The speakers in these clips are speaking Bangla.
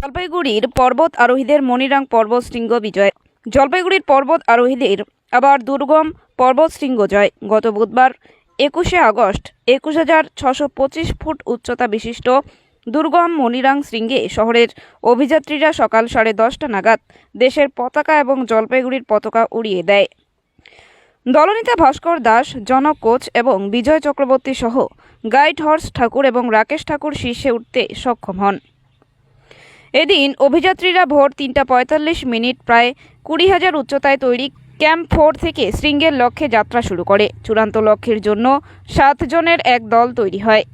জলপাইগুড়ির পর্বত আরোহীদের মনিরাং পর্বতশৃঙ্গ বিজয়। জলপাইগুড়ির পর্বত আরোহীদের আবার দুর্গম পর্বতশৃঙ্গ জয়। গত বুধবার 21শে আগস্ট 21,625 ফুট উচ্চতা বিশিষ্ট দুর্গম মনিরাং শৃঙ্গে শহরের অভিযাত্রীরা সকাল 10:30 নাগাদ দেশের পতাকা এবং জলপাইগুড়ির পতাকা উড়িয়ে দেয়। দলনেতা ভাস্কর দাস, জনক কোচ এবং বিজয় চক্রবর্তী সহ গাইড হর্স ঠাকুর এবং রাকেশ ঠাকুর শীর্ষে উঠতে সক্ষম হন। এদিন অভিযাত্রীরা ভোর 3:45 প্রায় 20,000 উচ্চতায় তৈরি ক্যাম্প 4 থেকে শৃঙ্গের লক্ষ্যে যাত্রা শুরু করে। চূড়ান্ত লক্ষ্যের জন্য 7 জনের এক দল তৈরি হয়।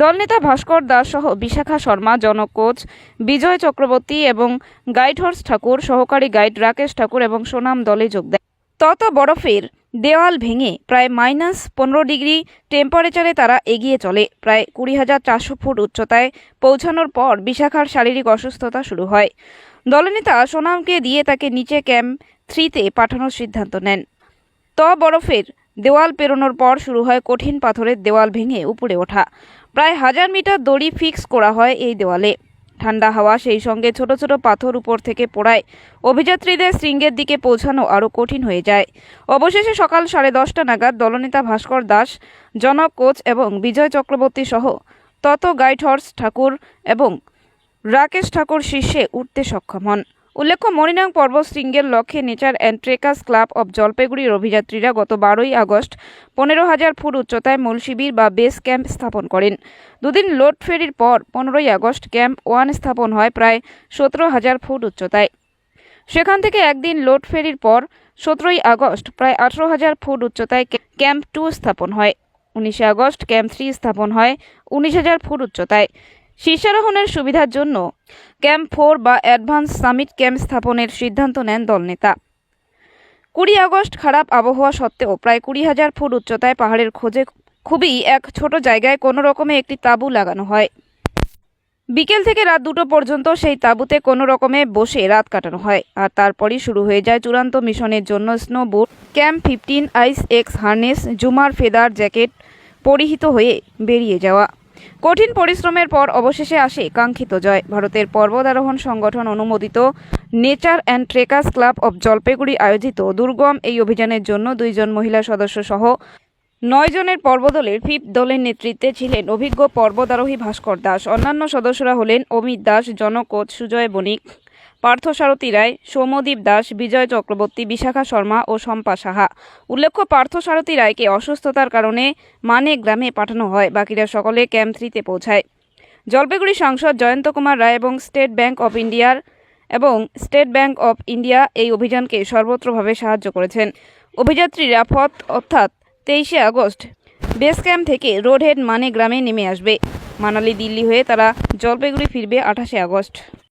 দলনেতা ভাস্কর দাস সহ বিশাখা শর্মা, জনক কোচ বিজয় চক্রবর্তী এবং গাইড হর্স ঠাকুর, সহকারী গাইড রাকেশ ঠাকুর এবং সোনাম দলে যোগ দেয়। তত বরফের দেওয়াল ভেঙে প্রায় -15 ডিগ্রি টেম্পারেচারে তারা এগিয়ে চলে। প্রায় 20,400 ফুট উচ্চতায় পৌঁছানোর পর বিশাখার শারীরিক অসুস্থতা শুরু হয়। দলনেতা সোনামকে দিয়ে তাকে নিচে ক্যাম্প 3-তে পাঠানোর সিদ্ধান্ত নেন। বরফের দেওয়াল পেরোনোর পর শুরু হয় কঠিন পাথরের দেওয়াল ভেঙে উপরে ওঠা। প্রায় 1000 মিটার দড়ি ফিক্স করা হয় এই দেওয়ালে। ঠান্ডা হাওয়া সেই সঙ্গে ছোট ছোট পাথর উপর থেকে পড়ায় অভিযাত্রীদের শৃঙ্গের দিকে পৌঁছানো আরও কঠিন হয়ে যায়। অবশেষে সকাল 10:30 নাগাদ দলনেতা ভাস্কর দাস, জনক কোচ এবং বিজয় চক্রবর্তী সহ তত গাইড হর্স ঠাকুর এবং রাকেশ ঠাকুর শীর্ষে উঠতে সক্ষম হন। উল্লেখ্য, মনিরাং পর্বত শৃঙ্গের লক্ষ্যে nature and trekkers club of জলপাইগুড়ির অভিযাত্রীরা গত 12ই আগস্ট 15,000 ফুট উচ্চতায় মূল শিবির বা বেস ক্যাম্প স্থাপন করেন। দুদিন লোড ফেরির পর 15ই আগস্ট ক্যাম্প 1 স্থাপন হয় প্রায় 17,000 ফুট উচ্চতায়। সেখান থেকে একদিন লোড ফেরির পর 17ই আগস্ট প্রায় 18,000 ফুট উচ্চতায় ক্যাম্প 2 স্থাপন হয়। 19শে আগস্ট ক্যাম্প 3 স্থাপন হয় 19,000 ফুট উচ্চতায়। শীর্ষারোহণের সুবিধার জন্য ক্যাম্প 4 বা অ্যাডভান্স সামিট ক্যাম্প স্থাপনের সিদ্ধান্ত নেন দলনেতা। 20 আগস্ট খারাপ আবহাওয়া সত্ত্বেও প্রায় 20,000 ফুট উচ্চতায় পাহাড়ের খোঁজে খুবই এক ছোট জায়গায় কোনো রকমে একটি তাঁবু লাগানো হয়। বিকেল থেকে রাত 2টো পর্যন্ত সেই তাঁবুতে কোনো রকমে বসে রাত কাটানো হয়। আর তারপরই শুরু হয়ে যায় চূড়ান্ত মিশনের জন্য স্নো বুট, ক্যাম্প 15, আইস এক্স হার্নেস, জুমার ফেদার জ্যাকেট পরিহিত হয়ে বেরিয়ে যাওয়া। কঠিন পরিশ্রমের পর অবশেষে আসে কাঙ্ক্ষিত জয়। ভারতের পর্বতারোহণ সংগঠন অনুমোদিত nature and trekkers club of Jalpaiguri আয়োজিত দুর্গম এই অভিযানের জন্য 2 জন মহিলা সদস্য সহ 9 জনের পর্বদলের 5th দলের নেতৃত্বে ছিলেন অভিজ্ঞ পর্বতারোহী ভাস্কর দাস। অন্যান্য সদস্যরা হলেন অমিত দাস, জনক কোচ সুজয় বণিক, পার্থসারথী রায়, সৌম্যদীপ দাস, বিজয় চক্রবর্তী, বিশাখা শর্মা ও শম্পা সাহা। উল্লেখ্য, পার্থসারথী রায়কে অসুস্থতার কারণে মানে গ্রামে পাঠানো হয়। বাকিরা সকলে ক্যাম্প 3-তে পৌঁছায়। জলপাইগুড়ি সাংসদ জয়ন্ত কুমার রায় এবং স্টেট ব্যাংক অফ ইন্ডিয়া এই অভিযানকে সর্বত্রভাবে সাহায্য করেছেন। অভিযাত্রীরা অর্থাৎ 23শে আগস্ট বেস ক্যাম্প থেকে রোডহেড মানে গ্রামে নেমে আসবে। মানালি দিল্লি হয়ে তারা জলপাইগুড়ি ফিরবে 28শে আগস্ট।